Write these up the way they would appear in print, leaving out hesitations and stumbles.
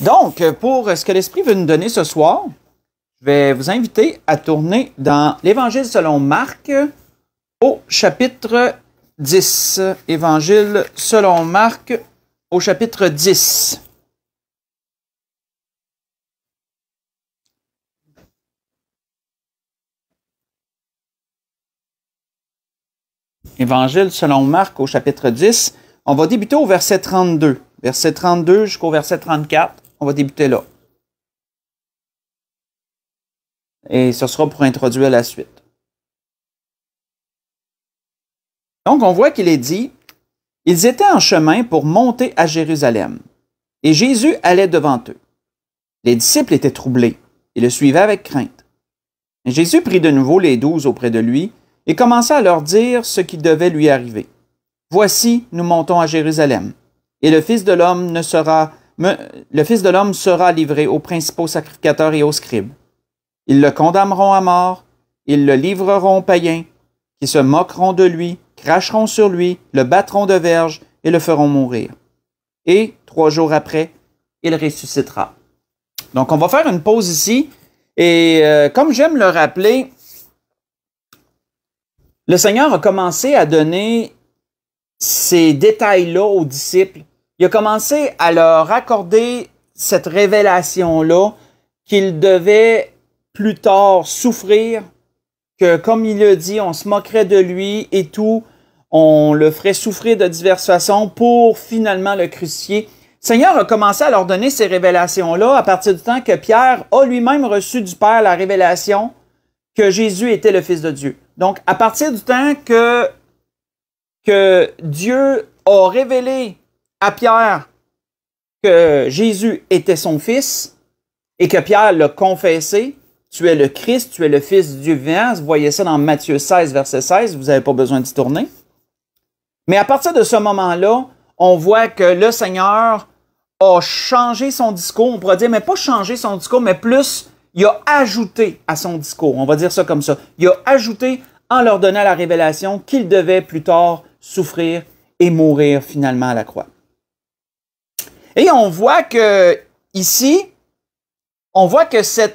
Donc, pour ce que l'Esprit veut nous donner ce soir, je vais vous inviter à tourner dans l'Évangile selon Marc au chapitre 10. Évangile selon Marc au chapitre 10. Évangile selon Marc au chapitre 10. On va débuter au verset 32. Verset 32 jusqu'au verset 34. On va débuter là. Et ce sera pour introduire la suite. Donc, on voit qu'il est dit, « Ils étaient en chemin pour monter à Jérusalem, et Jésus allait devant eux. Les disciples étaient troublés et le suivaient avec crainte. Et Jésus prit de nouveau les 12 auprès de lui et commença à leur dire ce qui devait lui arriver. « Voici, nous montons à Jérusalem, et le Fils de l'homme sera livré aux principaux sacrificateurs et aux scribes. Ils le condamneront à mort, ils le livreront aux païens, qui se moqueront de lui, cracheront sur lui, le battront de verge et le feront mourir. Et 3 jours après, il ressuscitera. » Donc, on va faire une pause ici. Et comme j'aime le rappeler, le Seigneur a commencé à donner ces détails-là aux disciples. Il a commencé à leur accorder cette révélation-là qu'ils devaient plus tard souffrir, que comme il a dit, on se moquerait de lui et tout, on le ferait souffrir de diverses façons pour finalement le crucifier. Le Seigneur a commencé à leur donner ces révélations-là à partir du temps que Pierre a lui-même reçu du Père la révélation que Jésus était le Fils de Dieu. Donc, à partir du temps que Dieu a révélé à Pierre que Jésus était son Fils et que Pierre l'a confessé, tu es le Christ, tu es le Fils du Dieu vivant. Vous voyez ça dans Matthieu 16, verset 16. Vous n'avez pas besoin d'y tourner. Mais à partir de ce moment-là, on voit que le Seigneur a changé son discours. On pourrait dire, mais pas changé son discours, mais plus, il a ajouté à son discours. On va dire ça comme ça. Il a ajouté en leur donnant la révélation qu'ils devaient plus tard souffrir et mourir finalement à la croix. Et on voit que ici, on voit que ça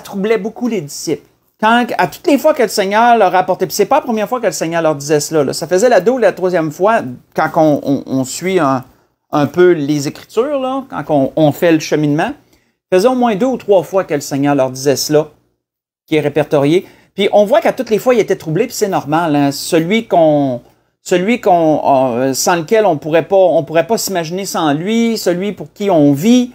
troublait beaucoup les disciples. À toutes les fois que le Seigneur leur a apporté, puis c'est pas la première fois que le Seigneur leur disait cela, ça faisait la 2 ou la 3e fois, quand on suit un peu les Écritures, là, quand on fait le cheminement, ça faisait au moins 2 ou 3 fois que le Seigneur leur disait cela, qui est répertorié. Puis on voit qu'à toutes les fois, il était troublé, puis c'est normal. Hein, celui sans lequel on pourrait pas s'imaginer sans lui, celui pour qui on vit,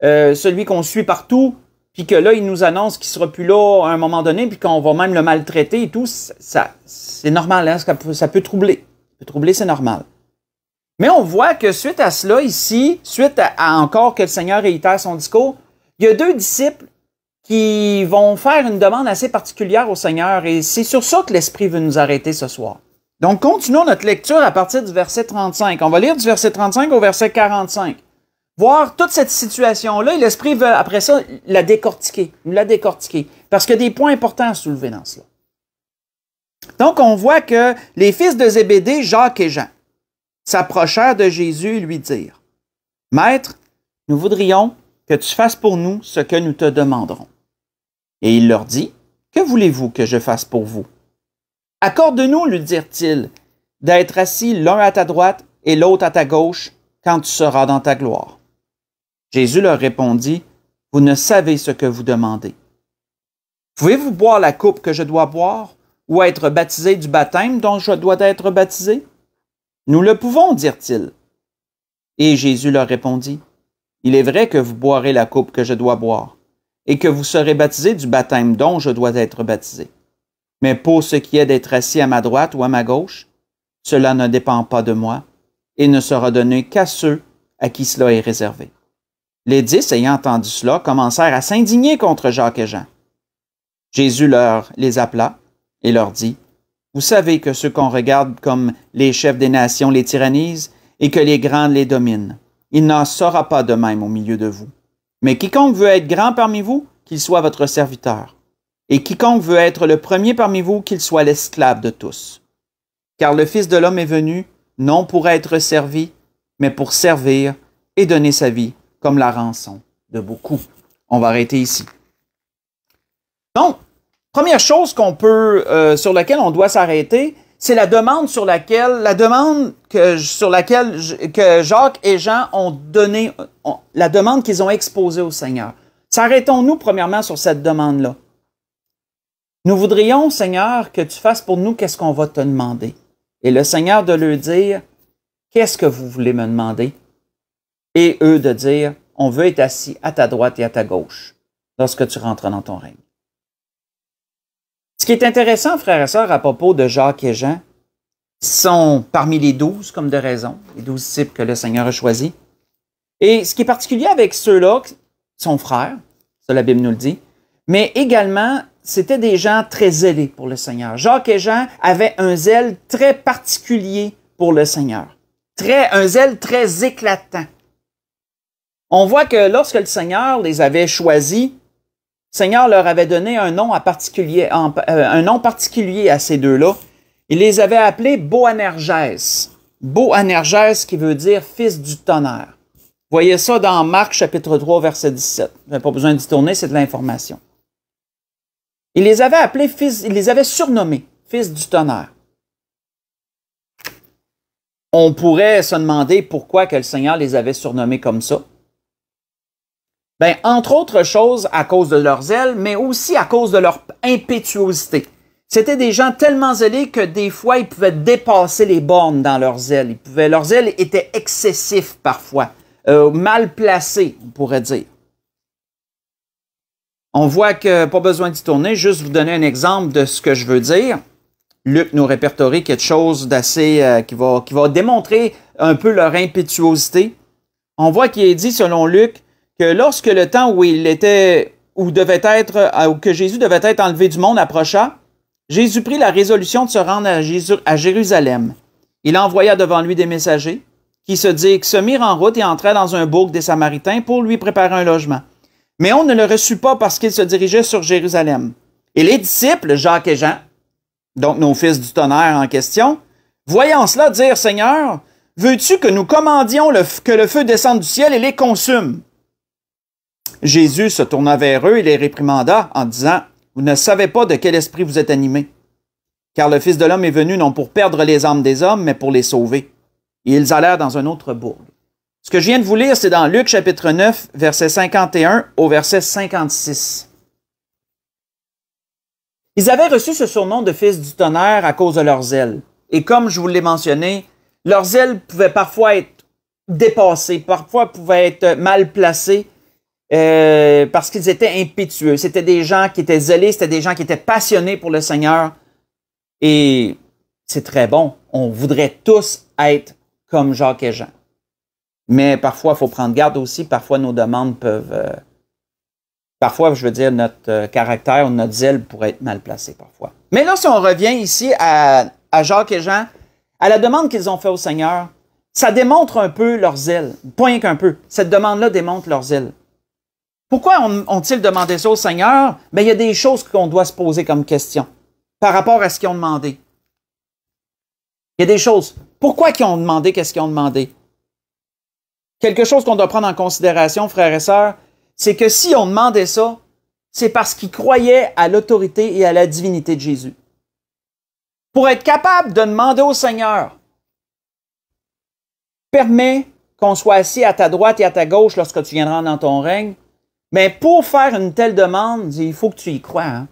celui qu'on suit partout, puis que là, il nous annonce qu'il sera plus là à un moment donné, puis qu'on va même le maltraiter et tout, c'est normal, hein, ça peut troubler. Ça peut troubler, c'est normal. Mais on voit que suite à cela, ici, suite à encore que le Seigneur réitère son discours, il y a 2 disciples qui vont faire une demande assez particulière au Seigneur, et c'est sur ça que l'Esprit veut nous arrêter ce soir. Donc, continuons notre lecture à partir du verset 35. On va lire du verset 35 au verset 45. Voir toute cette situation-là, et l'Esprit veut, après ça, nous la décortiquer, parce qu'il y a des points importants à soulever dans cela. Donc, on voit que les fils de Zébédée, Jacques et Jean, s'approchèrent de Jésus et lui dirent, « Maître, nous voudrions que tu fasses pour nous ce que nous te demanderons. » Et il leur dit, « Que voulez-vous que je fasse pour vous? » « Accorde-nous, lui dirent-ils, d'être assis l'un à ta droite et l'autre à ta gauche quand tu seras dans ta gloire. » Jésus leur répondit, « Vous ne savez ce que vous demandez. Pouvez-vous boire la coupe que je dois boire ou être baptisé du baptême dont je dois être baptisé? » Nous le pouvons, dirent-ils. Et Jésus leur répondit, « Il est vrai que vous boirez la coupe que je dois boire et que vous serez baptisé du baptême dont je dois être baptisé. Mais pour ce qui est d'être assis à ma droite ou à ma gauche, cela ne dépend pas de moi et ne sera donné qu'à ceux à qui cela est réservé. » Les 10, ayant entendu cela, commencèrent à s'indigner contre Jacques et Jean. Jésus les appela et leur dit, « Vous savez que ceux qu'on regarde comme les chefs des nations les tyrannisent et que les grands les dominent. Il n'en sera pas de même au milieu de vous. Mais quiconque veut être grand parmi vous, qu'il soit votre serviteur. Et quiconque veut être le premier parmi vous, qu'il soit l'esclave de tous. Car le Fils de l'homme est venu, non pour être servi, mais pour servir et donner sa vie comme la rançon de beaucoup. On va arrêter ici. Donc, première chose sur laquelle on doit s'arrêter, c'est la demande que Jacques et Jean ont donné, la demande qu'ils ont exposée au Seigneur. S'arrêtons-nous premièrement sur cette demande-là. Nous voudrions, Seigneur, que tu fasses pour nous qu'est-ce qu'on va te demander. Et le Seigneur de leur dire, qu'est-ce que vous voulez me demander? Et eux de dire, on veut être assis à ta droite et à ta gauche lorsque tu rentres dans ton règne. Ce qui est intéressant, frères et sœurs, à propos de Jacques et Jean, sont parmi les 12, comme de raison, les 12 disciples que le Seigneur a choisis. Et ce qui est particulier avec ceux-là, son frère, ça la Bible nous le dit, mais également, c'était des gens très zélés pour le Seigneur. Jacques et Jean avaient un zèle très particulier pour le Seigneur. Un zèle très éclatant. On voit que lorsque le Seigneur les avait choisis, le Seigneur leur avait donné un nom particulier à ces deux-là. Il les avait appelés Boanerges. Boanerges qui veut dire fils du tonnerre. Vous voyez ça dans Marc chapitre 3, verset 17. Vous n'avez pas besoin d'y tourner, c'est de l'information. Il les avait appelés il les avait surnommés fils du tonnerre. On pourrait se demander pourquoi que le Seigneur les avait surnommés comme ça. Bien, entre autres choses, à cause de leur zèle, mais aussi à cause de leur impétuosité. C'était des gens tellement zélés que des fois, ils pouvaient dépasser les bornes dans leur zèle. Leur zèle était excessif parfois, mal placé, on pourrait dire. On voit que, pas besoin d'y tourner, juste vous donner un exemple de ce que je veux dire. Luc nous répertorie quelque chose d'assez, qui va démontrer un peu leur impétuosité. On voit qu'il est dit, selon Luc, que lorsque le temps où que Jésus devait être enlevé du monde approcha, Jésus prit la résolution de se rendre à Jérusalem. Il envoya devant lui des messagers qui se mirent en route et entrèrent dans un bourg des Samaritains pour lui préparer un logement. Mais on ne le reçut pas parce qu'il se dirigeait sur Jérusalem. Et les disciples, Jacques et Jean, donc nos fils du tonnerre en question, voyant cela, dirent, « Seigneur, veux-tu que nous commandions que le feu descende du ciel et les consume? » Jésus se tourna vers eux et les réprimanda en disant, « Vous ne savez pas de quel esprit vous êtes animés, car le Fils de l'homme est venu non pour perdre les âmes des hommes, mais pour les sauver. » Et ils allèrent dans un autre bourg. Ce que je viens de vous lire, c'est dans Luc chapitre 9, verset 51 au verset 56. Ils avaient reçu ce surnom de fils du tonnerre à cause de leur zèle. Et comme je vous l'ai mentionné, leur zèle pouvait parfois être dépassé, parfois pouvait être mal placé, parce qu'ils étaient impétueux. C'était des gens qui étaient zélés, c'était des gens qui étaient passionnés pour le Seigneur. Et c'est très bon. On voudrait tous être comme Jacques et Jean. Mais parfois, il faut prendre garde aussi. Parfois, nos demandes peuvent... parfois, je veux dire, notre caractère ou notre zèle pourrait être mal placé parfois. Mais là, si on revient ici à Jacques et Jean, à la demande qu'ils ont faite au Seigneur, ça démontre un peu leur zèle. Pas rien qu'un peu. Cette demande-là démontre leur zèle. Pourquoi ont-ils demandé ça au Seigneur? Bien, il y a des choses qu'on doit se poser comme question par rapport à ce qu'ils ont demandé. Il y a des choses. Pourquoi ils ont demandé qu'est-ce qu'ils ont demandé? Quelque chose qu'on doit prendre en considération, frères et sœurs, c'est que si on demandait ça, c'est parce qu'ils croyaient à l'autorité et à la divinité de Jésus. Pour être capable de demander au Seigneur, permets qu'on soit assis à ta droite et à ta gauche lorsque tu viendras dans ton règne, mais pour faire une telle demande, il faut que tu y crois. Hein?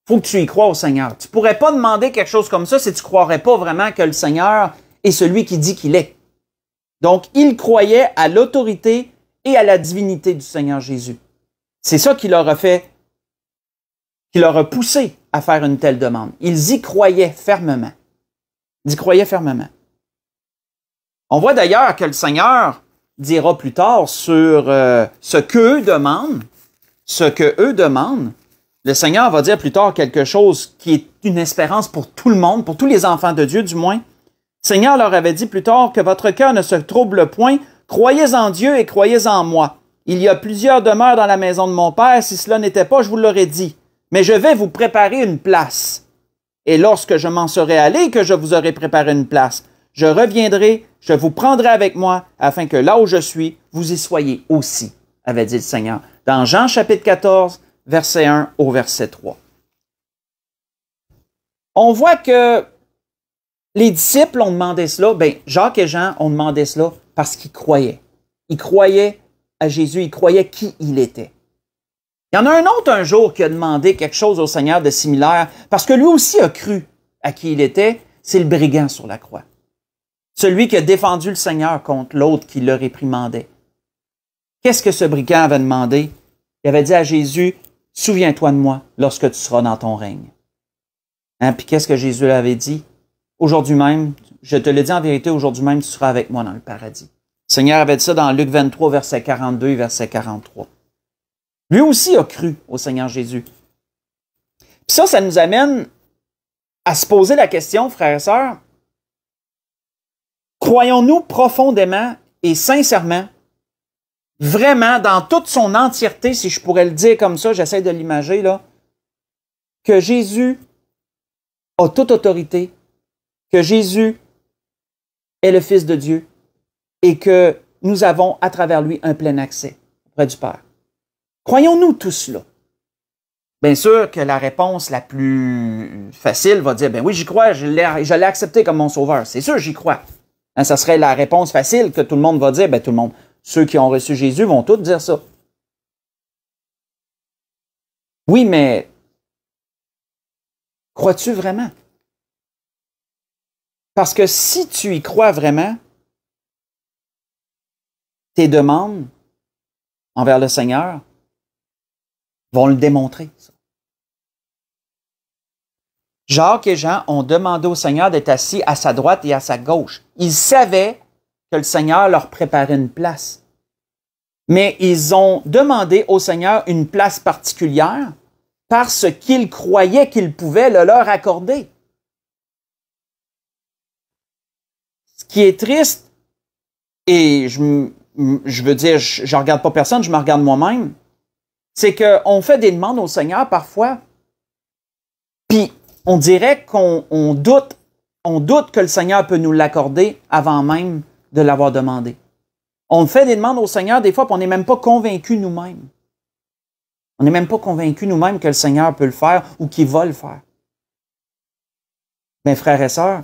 Il faut que tu y crois au Seigneur. Tu ne pourrais pas demander quelque chose comme ça si tu ne croirais pas vraiment que le Seigneur est celui qui dit qu'il est. Donc, ils croyaient à l'autorité et à la divinité du Seigneur Jésus. C'est ça qui leur a fait, qui leur a poussé à faire une telle demande. Ils y croyaient fermement. Ils y croyaient fermement. On voit d'ailleurs que le Seigneur dira plus tard sur ce qu'eux demandent. Ce qu'eux demandent. Le Seigneur va dire plus tard quelque chose qui est une espérance pour tout le monde, pour tous les enfants de Dieu du moins. Le Seigneur leur avait dit plus tard que votre cœur ne se trouble point. Croyez en Dieu et croyez en moi. Il y a plusieurs demeures dans la maison de mon Père. Si cela n'était pas, je vous l'aurais dit. Mais je vais vous préparer une place. Et lorsque je m'en serai allé, que je vous aurai préparé une place, je reviendrai je vous prendrai avec moi, afin que là où je suis, vous y soyez aussi, avait dit le Seigneur. Dans Jean chapitre 14, verset 1 au verset 3. On voit que les disciples ont demandé cela, bien, Jacques et Jean ont demandé cela parce qu'ils croyaient. Ils croyaient à Jésus, ils croyaient qui il était. Il y en a un autre un jour qui a demandé quelque chose au Seigneur de similaire, parce que lui aussi a cru à qui il était, c'est le brigand sur la croix. Celui qui a défendu le Seigneur contre l'autre qui le réprimandait. Qu'est-ce que ce brigand avait demandé? Il avait dit à Jésus, « Souviens-toi de moi lorsque tu seras dans ton règne. » Hein? Puis qu'est-ce que Jésus avait dit? « Aujourd'hui même, je te le dis en vérité, aujourd'hui même, tu seras avec moi dans le paradis. » Le Seigneur avait dit ça dans Luc 23, verset 42 et verset 43. Lui aussi a cru au Seigneur Jésus. Puis ça nous amène à se poser la question, frères et sœurs, croyons-nous profondément et sincèrement, vraiment, dans toute son entièreté, si je pourrais le dire comme ça, j'essaie de l'imager, là, que Jésus a toute autorité, que Jésus est le Fils de Dieu et que nous avons à travers lui un plein accès auprès du Père. Croyons-nous tout cela? Bien sûr que la réponse la plus facile va dire, ben oui, j'y crois, je l'ai accepté comme mon sauveur. C'est sûr, j'y crois. Hein, ça serait la réponse facile que tout le monde va dire, ben tout le monde. Ceux qui ont reçu Jésus vont tous dire ça. Oui, mais crois-tu vraiment? Parce que si tu y crois vraiment, tes demandes envers le Seigneur vont le démontrer. Ça. Jacques et Jean ont demandé au Seigneur d'être assis à sa droite et à sa gauche. Ils savaient que le Seigneur leur préparait une place. Mais ils ont demandé au Seigneur une place particulière parce qu'ils croyaient qu'il pouvait le leur accorder. Ce qui est triste, et je veux dire, je ne regarde pas personne, je me regarde moi-même, c'est qu'on fait des demandes au Seigneur parfois, puis on dirait qu'on doute que le Seigneur peut nous l'accorder avant même de l'avoir demandé. On fait des demandes au Seigneur des fois, puis on n'est même pas convaincus nous-mêmes. On n'est même pas convaincus nous-mêmes que le Seigneur peut le faire ou qu'il va le faire. Mais frères et sœurs,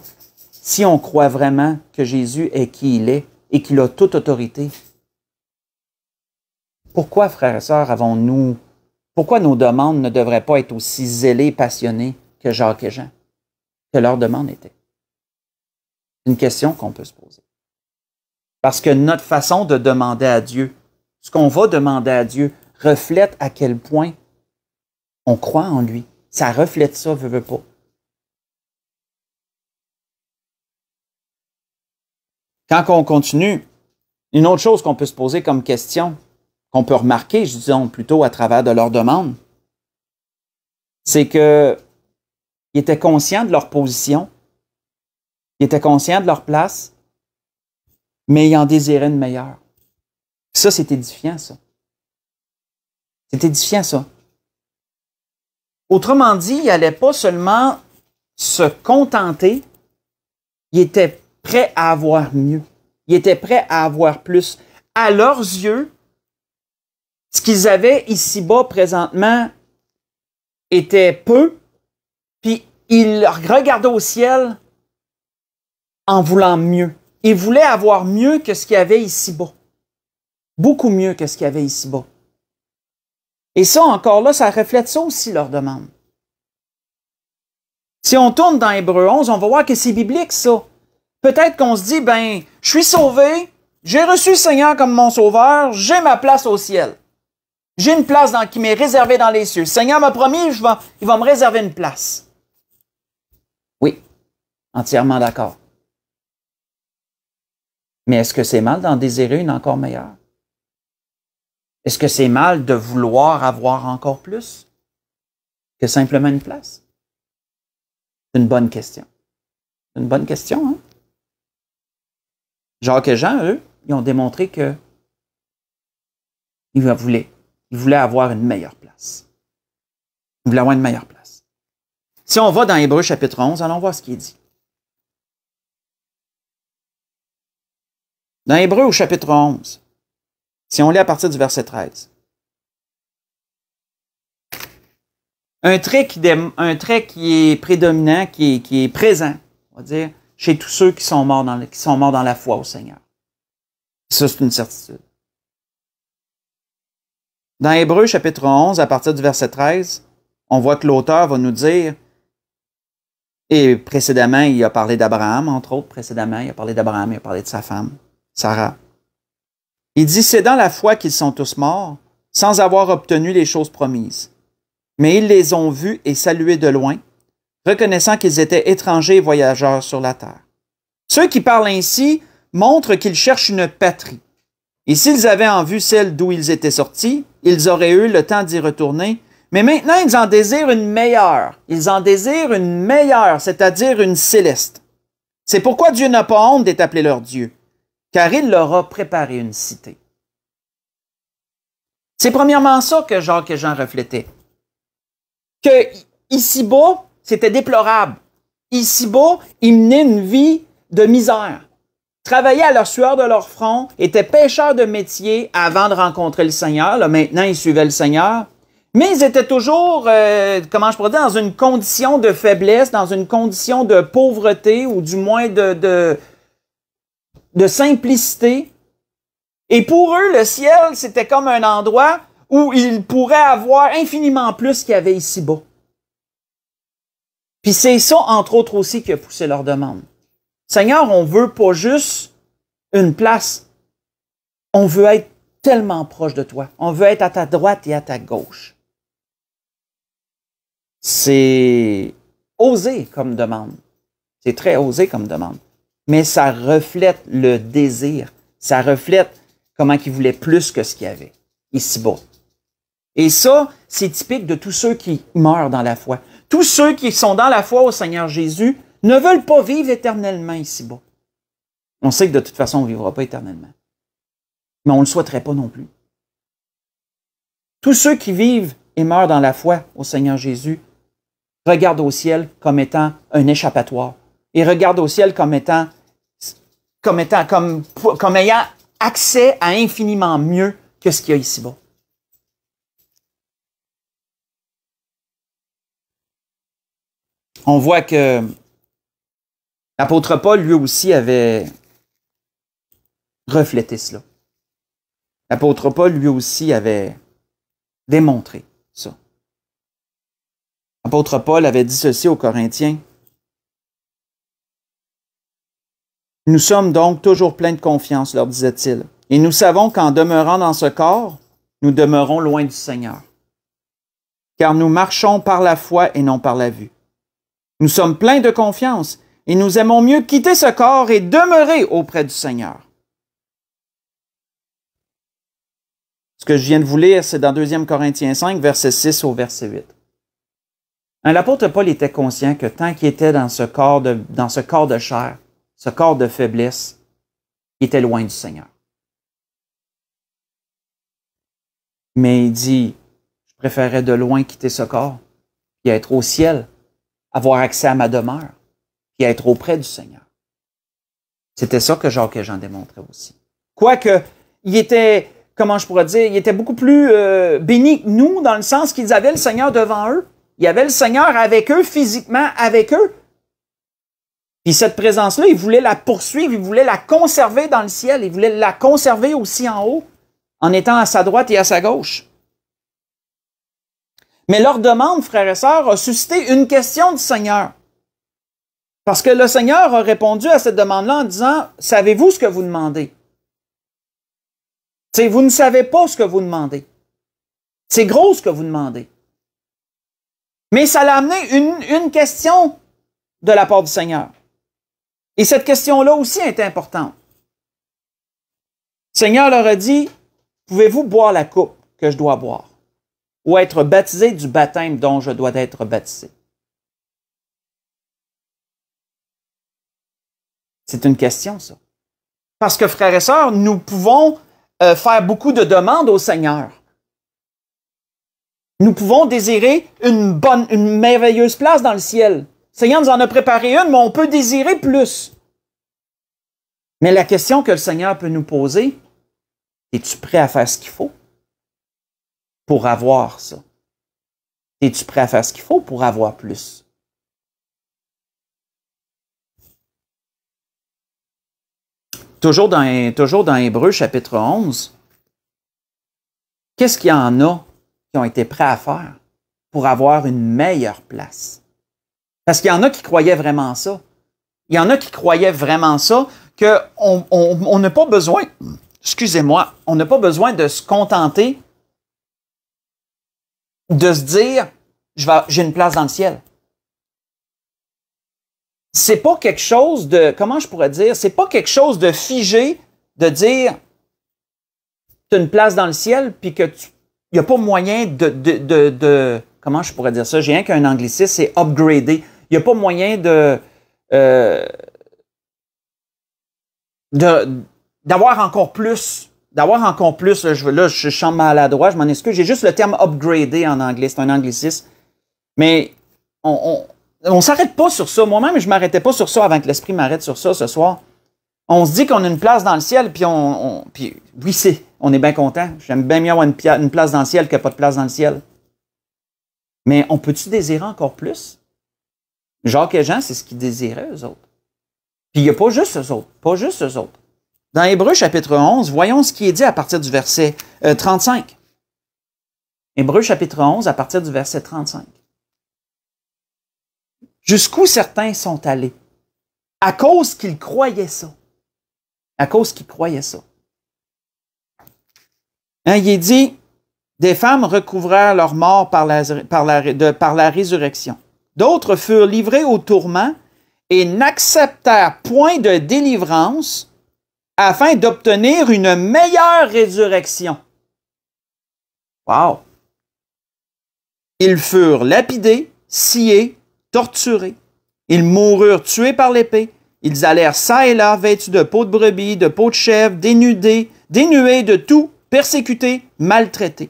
si on croit vraiment que Jésus est qui il est et qu'il a toute autorité, pourquoi, frères et sœurs, pourquoi nos demandes ne devraient pas être aussi zélées et passionnées que Jacques et Jean, que leur demande était? C'est une question qu'on peut se poser. Parce que notre façon de demander à Dieu, ce qu'on va demander à Dieu, reflète à quel point on croit en lui. Ça reflète ça, veut pas. Quand on continue, une autre chose qu'on peut se poser comme question, qu'on peut remarquer, disons plutôt à travers de leurs demandes, c'est qu'ils étaient conscients de leur position, ils étaient conscients de leur place, mais ils en désiraient une meilleure. Ça, c'est édifiant, ça. C'est édifiant, ça. Autrement dit, ils n'allaient pas seulement se contenter, ils étaient prêts à avoir mieux. Ils étaient prêts à avoir plus. À leurs yeux, ce qu'ils avaient ici-bas présentement était peu, puis ils regardaient au ciel en voulant mieux. Ils voulaient avoir mieux que ce qu'il y avait ici-bas. Beaucoup mieux que ce qu'il y avait ici-bas. Et ça, encore là, ça reflète ça aussi, leur demande. Si on tourne dans Hébreux 11, on va voir que c'est biblique, ça. Peut-être qu'on se dit, ben, je suis sauvé, j'ai reçu le Seigneur comme mon sauveur, j'ai ma place au ciel. J'ai une place qui m'est réservée dans les cieux. Le Seigneur m'a promis, il va me réserver une place. Oui, entièrement d'accord. Mais est-ce que c'est mal d'en désirer une encore meilleure? Est-ce que c'est mal de vouloir avoir encore plus que simplement une place? C'est une bonne question. C'est une bonne question, hein? Jacques et Jean, eux, ils ont démontré que ils voulaient avoir une meilleure place. Ils voulaient avoir une meilleure place. Si on va dans Hébreux chapitre 11, allons voir ce qui est dit. Dans Hébreux au chapitre 11, si on lit à partir du verset 13, un trait qui est prédominant, qui est présent, on va dire, chez tous ceux qui sont morts dans la foi au Seigneur. Ça, c'est une certitude. Dans Hébreux chapitre 11, à partir du verset 13, on voit que l'auteur va nous dire, et précédemment, il a parlé d'Abraham, entre autres, précédemment, il a parlé d'Abraham, il a parlé de sa femme, Sarah. Il dit, c'est dans la foi qu'ils sont tous morts, sans avoir obtenu les choses promises. Mais ils les ont vus et salués de loin, reconnaissant qu'ils étaient étrangers et voyageurs sur la terre. Ceux qui parlent ainsi montrent qu'ils cherchent une patrie. Et s'ils avaient en vue celle d'où ils étaient sortis, ils auraient eu le temps d'y retourner. Mais maintenant, ils en désirent une meilleure. Ils en désirent une meilleure, c'est-à-dire une céleste. C'est pourquoi Dieu n'a pas honte d'être appelé leur Dieu, car il leur a préparé une cité. C'est premièrement ça que Jacques et Jean reflétaient. Que ici-bas, c'était déplorable. Ici-bas, ils menaient une vie de misère. Travaillaient à leur sueur de leur front, étaient pêcheurs de métier avant de rencontrer le Seigneur. Là, maintenant, ils suivaient le Seigneur. Mais ils étaient toujours, comment je pourrais dire, dans une condition de faiblesse, dans une condition de pauvreté ou du moins de simplicité. Et pour eux, le ciel, c'était comme un endroit où ils pourraient avoir infiniment plus qu'il y avait ici-bas. Puis c'est ça, entre autres aussi, qui a poussé leur demande. Seigneur, on veut pas juste une place. On veut être tellement proche de toi. On veut être à ta droite et à ta gauche. C'est osé comme demande. C'est très osé comme demande. Mais ça reflète le désir. Ça reflète comment ils voulaient plus que ce qu'il y avait ici-bas. Et ça, c'est typique de tous ceux qui meurent dans la foi. Tous ceux qui sont dans la foi au Seigneur Jésus ne veulent pas vivre éternellement ici-bas. On sait que de toute façon, on ne vivra pas éternellement. Mais on ne le souhaiterait pas non plus. Tous ceux qui vivent et meurent dans la foi au Seigneur Jésus regardent au ciel comme étant un échappatoire. Et regardent au ciel comme ayant accès à infiniment mieux que ce qu'il y a ici-bas. On voit que l'apôtre Paul, lui aussi, avait reflété cela. L'apôtre Paul, lui aussi, avait démontré ça. L'apôtre Paul avait dit ceci aux Corinthiens. « Nous sommes donc toujours pleins de confiance, leur disait-il, et nous savons qu'en demeurant dans ce corps, nous demeurons loin du Seigneur. Car nous marchons par la foi et non par la vue. Nous sommes pleins de confiance et nous aimons mieux quitter ce corps et demeurer auprès du Seigneur. » Ce que je viens de vous lire, c'est dans 2 Corinthiens 5, verset 6 au verset 8. L'apôtre Paul était conscient que tant qu'il était dans ce corps de chair, ce corps de faiblesse, il était loin du Seigneur. Mais il dit, je préférerais de loin quitter ce corps, puis être au ciel, avoir accès à ma demeure, puis être auprès du Seigneur. C'était ça que Jacques et Jean démontraient aussi. Quoique, il était, comment je pourrais dire, il était beaucoup plus béni que nous, dans le sens qu'ils avaient le Seigneur devant eux. Il y avait le Seigneur avec eux, physiquement avec eux. Puis cette présence-là, il voulait la poursuivre, il voulait la conserver dans le ciel, il voulait la conserver aussi en haut, en étant à sa droite et à sa gauche. Mais leur demande, frères et sœurs, a suscité une question du Seigneur. Parce que le Seigneur a répondu à cette demande-là en disant, « Savez-vous ce que vous demandez? » T'sais, vous ne savez pas ce que vous demandez. C'est gros ce que vous demandez. Mais ça l'a amené une question de la part du Seigneur. Et cette question-là aussi est importante. Le Seigneur leur a dit, « Pouvez-vous boire la coupe que je dois boire? Ou être baptisé du baptême dont je dois être baptisé? » C'est une question, ça. Parce que, frères et sœurs, nous pouvons faire beaucoup de demandes au Seigneur. Nous pouvons désirer une merveilleuse place dans le ciel. Le Seigneur nous en a préparé une, mais on peut désirer plus. Mais la question que le Seigneur peut nous poser, es-tu prêt à faire ce qu'il faut pour avoir ça? Es-tu prêt à faire ce qu'il faut pour avoir plus? Toujours dans Hébreux, chapitre 11, qu'est-ce qu'il y en a qui ont été prêts à faire pour avoir une meilleure place? Parce qu'il y en a qui croyaient vraiment ça. Il y en a qui croyaient vraiment ça, qu'on n'a pas besoin, excusez-moi, on n'a pas besoin de se contenter de se dire, j'ai une place dans le ciel. C'est pas quelque chose de, comment je pourrais dire, c'est pas quelque chose de figé de dire, tu as une place dans le ciel, puis que il n'y a pas moyen comment je pourrais dire ça, j'ai rien qu'un anglicisme, c'est upgrader. Il n'y a pas moyen d'avoir encore plus. D'avoir encore plus, je chante maladroit, je m'en excuse. J'ai juste le terme upgrader en anglais, c'est un anglicisme. Mais on s'arrête pas sur ça. Moi-même, je m'arrêtais pas sur ça avant que l'Esprit m'arrête sur ça ce soir. On se dit qu'on a une place dans le ciel, puis puis oui, on est bien content. J'aime bien mieux avoir une place dans le ciel que pas de place dans le ciel. Mais on peut-tu désirer encore plus? Jacques et Jean, c'est ce qu'ils désiraient, eux autres. Puis il n'y a pas juste eux autres, pas juste eux autres. Dans Hébreux chapitre 11, voyons ce qui est dit à partir du verset 35. Hébreux chapitre 11, à partir du verset 35. Jusqu'où certains sont allés, à cause qu'ils croyaient ça. À cause qu'ils croyaient ça. Hein, il est dit, des femmes recouvrèrent leur mort par la résurrection. D'autres furent livrés au tourment et n'acceptèrent point de délivrance afin d'obtenir une meilleure résurrection. Wow! Ils furent lapidés, sciés, torturés. Ils moururent tués par l'épée. Ils allèrent çà et là, vêtus de peau de brebis, de peau de chèvre, dénudés, dénués de tout, persécutés, maltraités.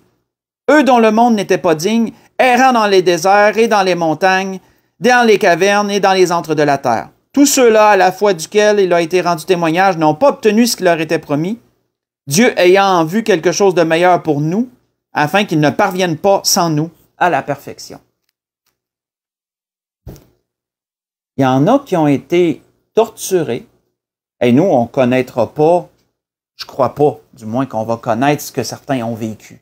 Eux dont le monde n'était pas digne, errant dans les déserts et dans les montagnes, dans les cavernes et dans les antres de la terre. Tous ceux-là, à la foi duquel il a été rendu témoignage, n'ont pas obtenu ce qui leur était promis, Dieu ayant en vue quelque chose de meilleur pour nous, afin qu'ils ne parviennent pas sans nous à la perfection. Il y en a qui ont été torturés, et nous, on ne connaîtra pas, je ne crois pas, du moins qu'on va connaître ce que certains ont vécu.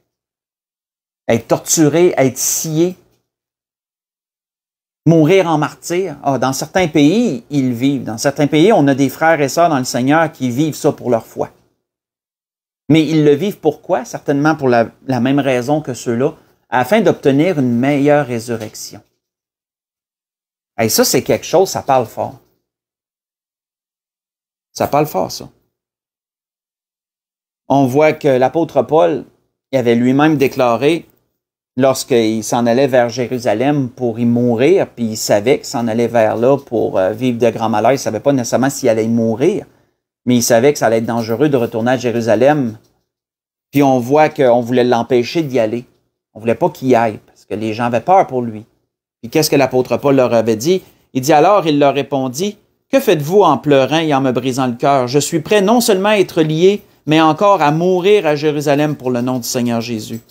Être torturé, être scié, mourir en martyr. Ah, dans certains pays, ils vivent. Dans certains pays, on a des frères et sœurs dans le Seigneur qui vivent ça pour leur foi. Mais ils le vivent pourquoi? Certainement pour la même raison que ceux-là, afin d'obtenir une meilleure résurrection. Et ça, c'est quelque chose, ça parle fort. Ça parle fort, ça. On voit que l'apôtre Paul, il avait lui-même déclaré, lorsqu'il s'en allait vers Jérusalem pour y mourir, puis il savait qu'il s'en allait vers là pour vivre de grands malheurs. Il ne savait pas nécessairement s'il allait y mourir, mais il savait que ça allait être dangereux de retourner à Jérusalem. Puis on voit qu'on voulait l'empêcher d'y aller. On ne voulait pas qu'il y aille, parce que les gens avaient peur pour lui. Puis qu'est-ce que l'apôtre Paul leur avait dit? Il dit alors, il leur répondit, « Que faites-vous en pleurant et en me brisant le cœur? Je suis prêt non seulement à être lié, mais encore à mourir à Jérusalem pour le nom du Seigneur Jésus. »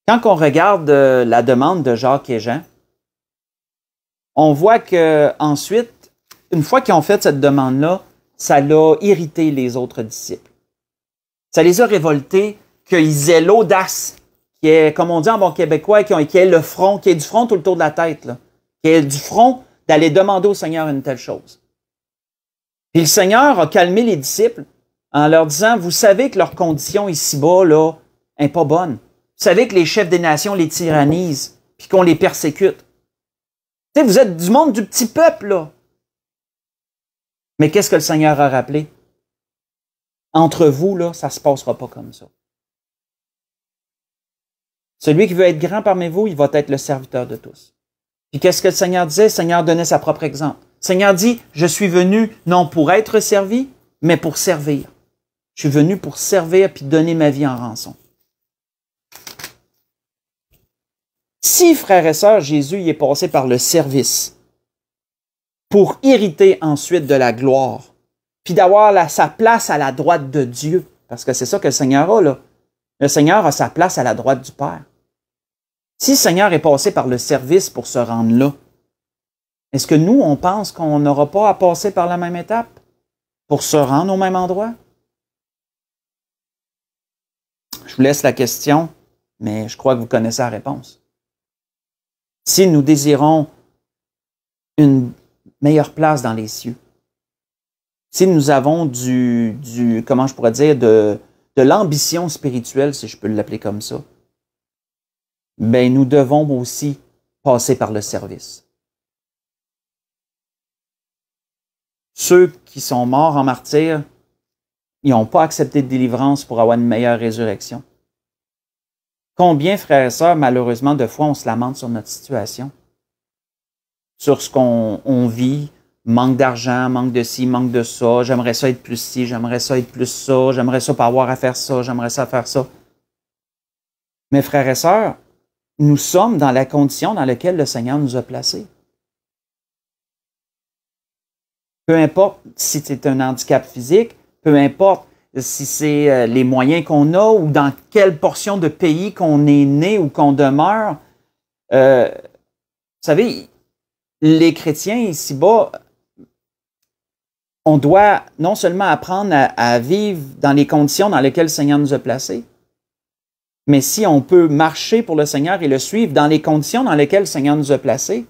Quand on regarde la demande de Jacques et Jean, on voit qu'ensuite, une fois qu'ils ont fait cette demande-là, ça l'a irrité les autres disciples. Ça les a révoltés qu'ils aient l'audace, qui est, comme on dit en bon québécois, qui ait le front, qui ait du front tout le tour de la tête, là, qui ait du front d'aller demander au Seigneur une telle chose. Puis le Seigneur a calmé les disciples en leur disant, vous savez que leur condition ici-bas, là, n'est pas bonne. Vous savez que les chefs des nations les tyrannisent, puis qu'on les persécute. Tu sais, vous êtes du monde du petit peuple, là. Mais qu'est-ce que le Seigneur a rappelé? Entre vous, là, ça ne se passera pas comme ça. Celui qui veut être grand parmi vous, il va être le serviteur de tous. Puis qu'est-ce que le Seigneur disait? Le Seigneur donnait sa propre exemple. Le Seigneur dit, je suis venu non pour être servi, mais pour servir. Je suis venu pour servir puis donner ma vie en rançon. Si, frères et sœurs, Jésus y est passé par le service pour hériter ensuite de la gloire, puis d'avoir sa place à la droite de Dieu, parce que c'est ça que le Seigneur a, là. Le Seigneur a sa place à la droite du Père. Si le Seigneur est passé par le service pour se rendre là, est-ce que nous, on pense qu'on n'aura pas à passer par la même étape pour se rendre au même endroit? Je vous laisse la question, mais je crois que vous connaissez la réponse. Si nous désirons une meilleure place dans les cieux, si nous avons comment je pourrais dire, de l'ambition spirituelle, si je peux l'appeler comme ça, ben nous devons aussi passer par le service. Ceux qui sont morts en martyr, ils n'ont pas accepté de délivrance pour avoir une meilleure résurrection. Combien, frères et sœurs, malheureusement, de fois, on se lamente sur notre situation, sur ce qu'on vit, manque d'argent, manque de ci, manque de ça, j'aimerais ça être plus ci, j'aimerais ça être plus ça, j'aimerais ça pas avoir à faire ça, j'aimerais ça faire ça. Mais frères et sœurs, nous sommes dans la condition dans laquelle le Seigneur nous a placés. Peu importe si c'est un handicap physique, peu importe si c'est les moyens qu'on a ou dans quelle portion de pays qu'on est né ou qu'on demeure. Vous savez, les chrétiens ici-bas, on doit non seulement apprendre à vivre dans les conditions dans lesquelles le Seigneur nous a placés, mais si on peut marcher pour le Seigneur et le suivre dans les conditions dans lesquelles le Seigneur nous a placés,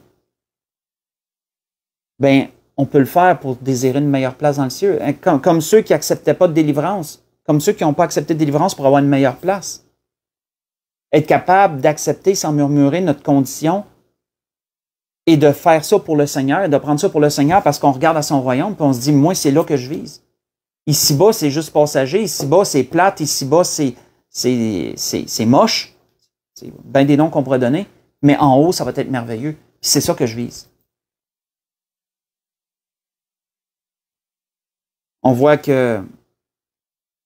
bien, on peut le faire pour désirer une meilleure place dans le ciel. Comme ceux qui n'acceptaient pas de délivrance, comme ceux qui n'ont pas accepté de délivrance pour avoir une meilleure place. Être capable d'accepter sans murmurer notre condition et de faire ça pour le Seigneur et de prendre ça pour le Seigneur parce qu'on regarde à son royaume et on se dit, moi, c'est là que je vise. Ici-bas, c'est juste passager. Ici-bas, c'est plate. Ici-bas, c'est moche. C'est bien des noms qu'on pourrait donner. Mais en haut, ça va être merveilleux. C'est ça que je vise. On voit que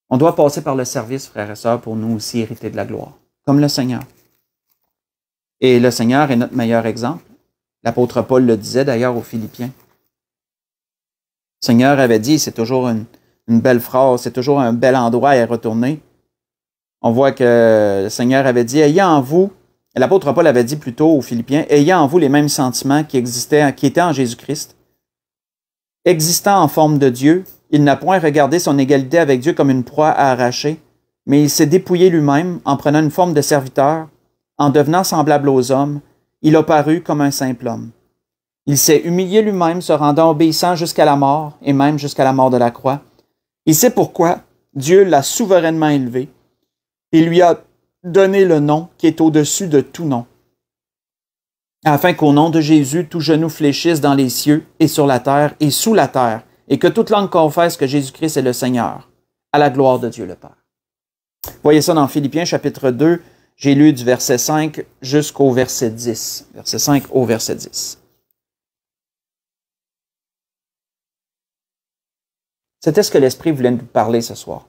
on doit passer par le service, frères et sœurs, pour nous aussi hériter de la gloire, comme le Seigneur. Et le Seigneur est notre meilleur exemple. L'apôtre Paul le disait d'ailleurs aux Philippiens. Le Seigneur avait dit, c'est toujours une belle phrase, c'est toujours un bel endroit à y retourner. On voit que le Seigneur avait dit, ayez en vous, l'apôtre Paul avait dit plutôt aux Philippiens, ayez en vous les mêmes sentiments qui étaient en Jésus-Christ. Existant en forme de Dieu, il n'a point regardé son égalité avec Dieu comme une proie à arracher, mais il s'est dépouillé lui-même en prenant une forme de serviteur, en devenant semblable aux hommes, il a paru comme un simple homme. Il s'est humilié lui-même, se rendant obéissant jusqu'à la mort, et même jusqu'à la mort de la croix. Et c'est pourquoi Dieu l'a souverainement élevé et lui a donné le nom qui est au-dessus de tout nom, afin qu'au nom de Jésus, tout genou fléchisse dans les cieux et sur la terre et sous la terre, et que toute langue confesse que Jésus-Christ est le Seigneur, à la gloire de Dieu le Père. Voyez ça dans Philippiens chapitre 2, j'ai lu du verset 5 jusqu'au verset 10. Verset 5 au verset 10. C'était ce que l'Esprit voulait nous parler ce soir.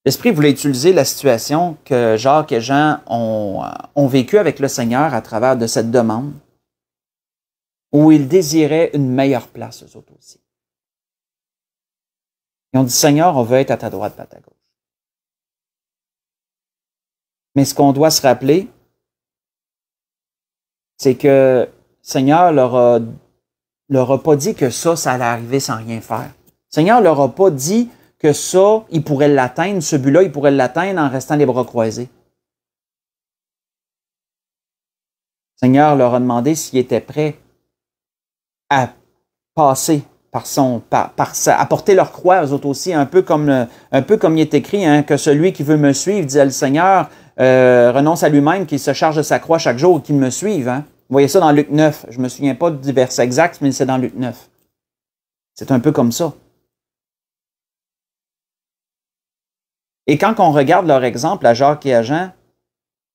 L'Esprit voulait utiliser la situation que Jacques et Jean ont vécue avec le Seigneur à travers de cette demande, où ils désiraient une meilleure place, eux autres aussi. Ils ont dit, Seigneur, on veut être à ta droite, pas à ta gauche. Mais ce qu'on doit se rappeler, c'est que Seigneur leur a pas dit que ça allait arriver sans rien faire. Seigneur leur a pas dit que ça, ils pourraient l'atteindre, ce but-là, ils pourraient l'atteindre en restant les bras croisés. Seigneur leur a demandé s'ils étaient prêts à passer à porter leur croix, eux autres aussi, un peu comme il est écrit, hein, que celui qui veut me suivre, disait le Seigneur, renonce à lui-même, qu'il se charge de sa croix chaque jour et qu'il me suive. Hein. Vous voyez ça dans Luc 9. Je ne me souviens pas du verset exact, mais c'est dans Luc 9. C'est un peu comme ça. Et quand on regarde leur exemple à Jacques et à Jean,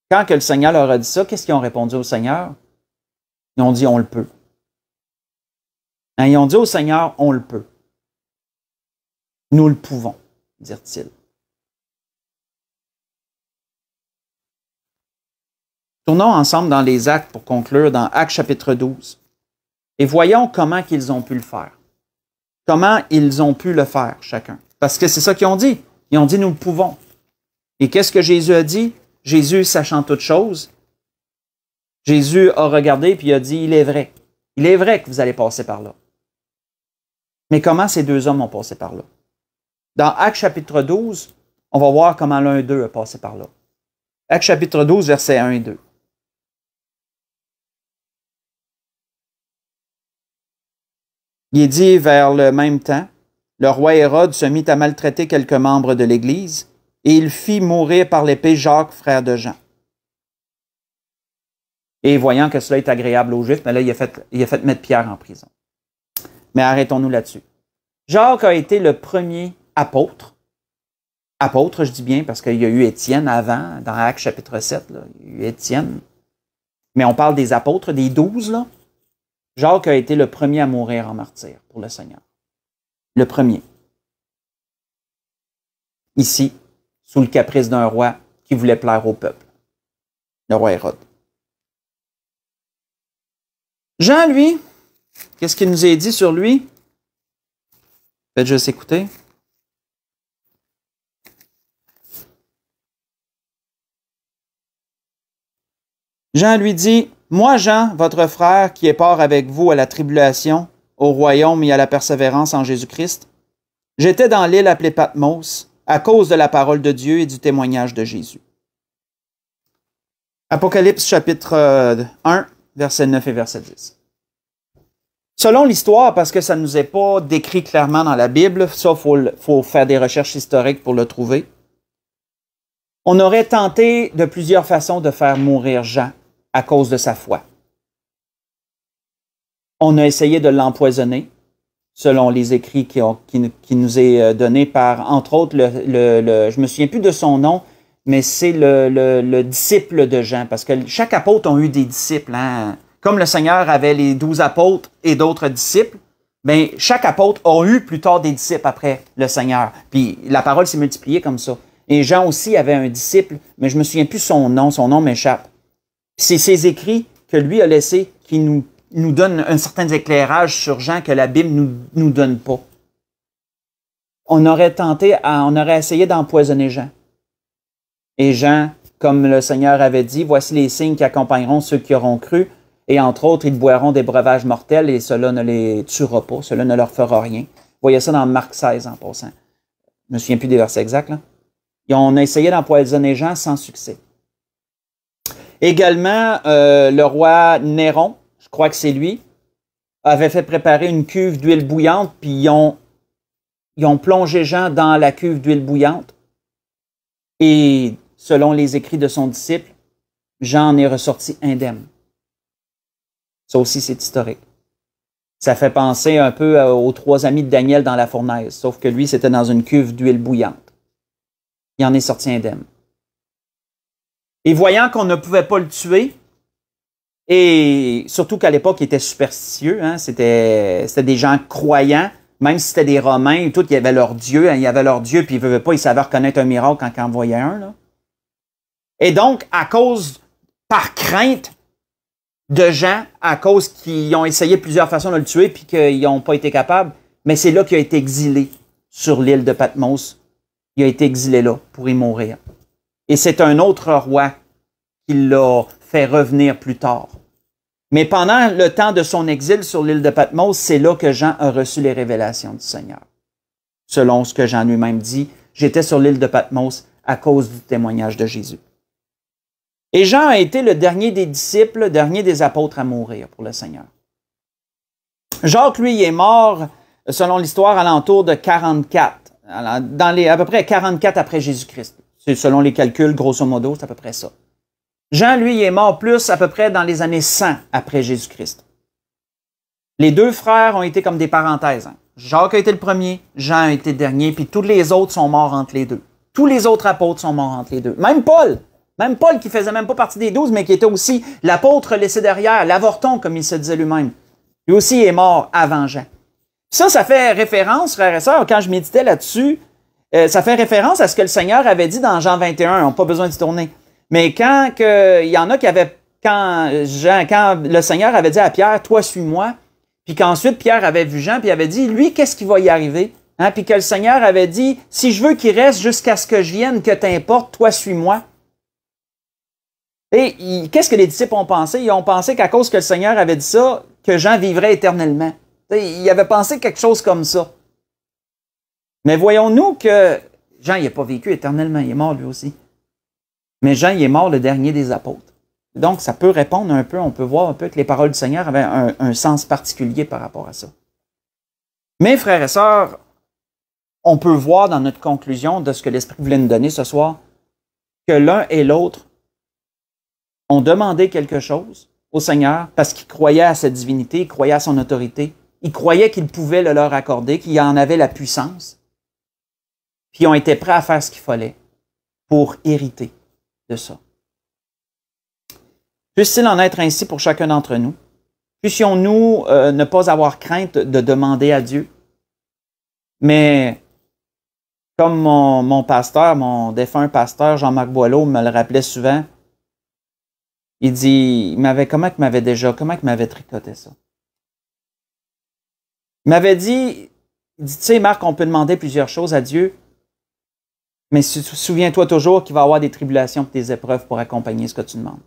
quand que le Seigneur leur a dit ça, qu'est-ce qu'ils ont répondu au Seigneur? Ils ont dit, on le peut. Hein, ils ont dit au Seigneur, on le peut. Nous le pouvons, dirent-ils. Tournons ensemble dans les Actes pour conclure, dans Actes chapitre 12. Et voyons comment qu'ils ont pu le faire. Comment ils ont pu le faire, chacun. Parce que c'est ça qu'ils ont dit. Ils ont dit, nous le pouvons. Et qu'est-ce que Jésus a dit? Jésus, sachant toutes choses, Jésus a regardé puis a dit, il est vrai. Il est vrai que vous allez passer par là. Mais comment ces deux hommes ont passé par là? Dans Actes chapitre 12, on va voir comment l'un d'eux a passé par là. Actes chapitre 12, versets 1 et 2. Il est dit vers le même temps, le roi Hérode se mit à maltraiter quelques membres de l'Église et il fit mourir par l'épée Jacques, frère de Jean. Et voyant que cela est agréable aux Juifs, mais là, il a fait mettre Pierre en prison. Mais arrêtons-nous là-dessus. Jacques a été le premier apôtre. Apôtre, je dis bien, parce qu'il y a eu Étienne avant, dans Actes chapitre 7, là, il y a eu Étienne. Mais on parle des apôtres, des 12, là. Jacques a été le premier à mourir en martyr pour le Seigneur. Le premier. Ici, sous le caprice d'un roi qui voulait plaire au peuple. Le roi Hérode. Jean, lui, qu'est-ce qu'il nous a dit sur lui? Faites juste écouter. Jean lui dit, « Moi, Jean, votre frère, qui est part avec vous à la tribulation, au royaume et à la persévérance en Jésus-Christ, j'étais dans l'île appelée Patmos, à cause de la parole de Dieu et du témoignage de Jésus. » Apocalypse chapitre 1, verset 9 et verset 10. Selon l'histoire, parce que ça ne nous est pas décrit clairement dans la Bible, ça, faut faire des recherches historiques pour le trouver, on aurait tenté de plusieurs façons de faire mourir Jean à cause de sa foi. On a essayé de l'empoisonner, selon les écrits qui nous est donné par, entre autres, je ne me souviens plus de son nom, mais c'est le disciple de Jean, parce que chaque apôtre a eu des disciples. Hein? Comme le Seigneur avait les 12 apôtres et d'autres disciples, bien, chaque apôtre a eu plus tard des disciples après le Seigneur. Puis la parole s'est multipliée comme ça. Et Jean aussi avait un disciple, mais je ne me souviens plus son nom m'échappe. C'est ces écrits que lui a laissés qui nous donnent un certain éclairage sur Jean que la Bible ne nous donne pas. On aurait essayé d'empoisonner Jean. Et Jean, comme le Seigneur avait dit, voici les signes qui accompagneront ceux qui auront cru, et entre autres, ils boiront des breuvages mortels, et cela ne les tuera pas, cela ne leur fera rien. Vous voyez ça dans Marc 16 en passant. Je ne me souviens plus des versets exacts, là. Et on a essayé d'empoisonner Jean sans succès. Également, le roi Néron, je crois que c'est lui, avait fait préparer une cuve d'huile bouillante, puis ils ont plongé Jean dans la cuve d'huile bouillante. Et selon les écrits de son disciple, Jean en est ressorti indemne. Ça aussi, c'est historique. Ça fait penser un peu aux 3 amis de Daniel dans la fournaise, sauf que lui, c'était dans une cuve d'huile bouillante. Il en est sorti indemne. Et voyant qu'on ne pouvait pas le tuer, et surtout qu'à l'époque, il était superstitieux, hein, c'était des gens croyants, même si c'était des Romains et tout, il y avait leur Dieu, hein, il y avait leur Dieu, puis ils ne veulent pas, ils savaient reconnaître un miracle quand ils en voyaient un. Là. Et donc, par crainte de gens, à cause qu'ils ont essayé plusieurs façons de le tuer, puis qu'ils n'ont pas été capables, mais c'est là qu'il a été exilé sur l'île de Patmos. Il a été exilé là pour y mourir. Et c'est un autre roi qui l'a fait revenir plus tard. Mais pendant le temps de son exil sur l'île de Patmos, c'est là que Jean a reçu les révélations du Seigneur. Selon ce que Jean lui-même dit, j'étais sur l'île de Patmos à cause du témoignage de Jésus. Et Jean a été le dernier des disciples, le dernier des apôtres à mourir pour le Seigneur. Jacques, lui, est mort, selon l'histoire, à l'entour de 44, à peu près 44 après Jésus-Christ. C'est selon les calculs, grosso modo, c'est à peu près ça. Jean, lui, est mort plus à peu près dans les années 100 après Jésus-Christ. Les 2 frères ont été comme des parenthèses. Hein. Jacques a été le premier, Jean a été le dernier, puis tous les autres sont morts entre les 2. Tous les autres apôtres sont morts entre les 2. Même Paul qui faisait même pas partie des 12, mais qui était aussi l'apôtre laissé derrière, l'avorton, comme il se disait lui-même. Lui aussi est mort avant Jean. Ça fait référence, frères et sœurs, quand je méditais là-dessus, ça fait référence à ce que le Seigneur avait dit dans Jean 21. On n'a pas besoin d'y tourner. Mais quand il y en a qui avaient quand le Seigneur avait dit à Pierre, toi, suis-moi, puis qu'ensuite Pierre avait vu Jean, puis avait dit, lui, qu'est-ce qui va y arriver? Hein? Puis que le Seigneur avait dit, si je veux qu'il reste jusqu'à ce que je vienne, que t'importe, toi, suis-moi. Et qu'est-ce que les disciples ont pensé? Ils ont pensé qu'à cause que le Seigneur avait dit ça, que Jean vivrait éternellement. Ils avaient pensé quelque chose comme ça. Mais voyons-nous que Jean, il n'a pas vécu éternellement, il est mort lui aussi. Mais Jean, il est mort le dernier des apôtres. Donc, ça peut répondre un peu, on peut voir un peu que les paroles du Seigneur avaient un sens particulier par rapport à ça. Mais, frères et sœurs, on peut voir dans notre conclusion de ce que l'Esprit voulait nous donner ce soir, que l'un et l'autre ont demandé quelque chose au Seigneur parce qu'ils croyaient à sa divinité, ils croyaient à son autorité, ils croyaient qu'il pouvait le leur accorder, qu'il en avait la puissance, puis ils ont été prêts à faire ce qu'il fallait pour hériter de ça. Puisse-t-il en être ainsi pour chacun d'entre nous? Puissions-nous ne pas avoir crainte de demander à Dieu, mais comme mon pasteur, mon défunt pasteur Jean-Marc Boileau me le rappelait souvent, il dit, comment il m'avait tricoté ça? Il m'avait dit, tu sais, Marc, on peut demander plusieurs choses à Dieu, mais souviens-toi toujours qu'il va y avoir des tribulations et des épreuves pour accompagner ce que tu demandes.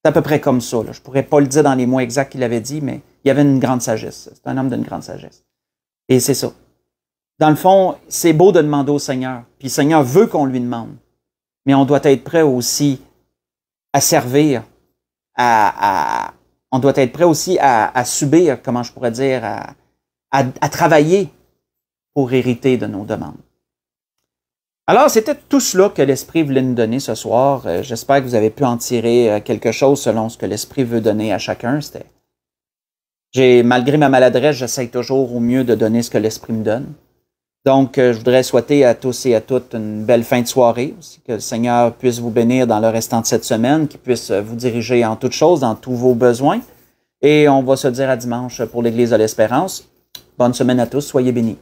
C'est à peu près comme ça. Là. Je ne pourrais pas le dire dans les mots exacts qu'il avait dit, mais il y avait une grande sagesse. C'est un homme d'une grande sagesse. Et c'est ça. Dans le fond, c'est beau de demander au Seigneur. Puis le Seigneur veut qu'on lui demande. Mais on doit être prêt aussi à servir, on doit être prêt aussi à subir, comment je pourrais dire, à travailler pour hériter de nos demandes. Alors, c'était tout cela que l'Esprit voulait nous donner ce soir. J'espère que vous avez pu en tirer quelque chose selon ce que l'Esprit veut donner à chacun. Malgré ma maladresse, j'essaie toujours au mieux de donner ce que l'Esprit me donne. Donc, je voudrais souhaiter à tous et à toutes une belle fin de soirée, aussi, que le Seigneur puisse vous bénir dans le restant de cette semaine, qu'il puisse vous diriger en toutes choses, dans tous vos besoins. Et on va se dire à dimanche pour l'Église de l'Espérance. Bonne semaine à tous, soyez bénis.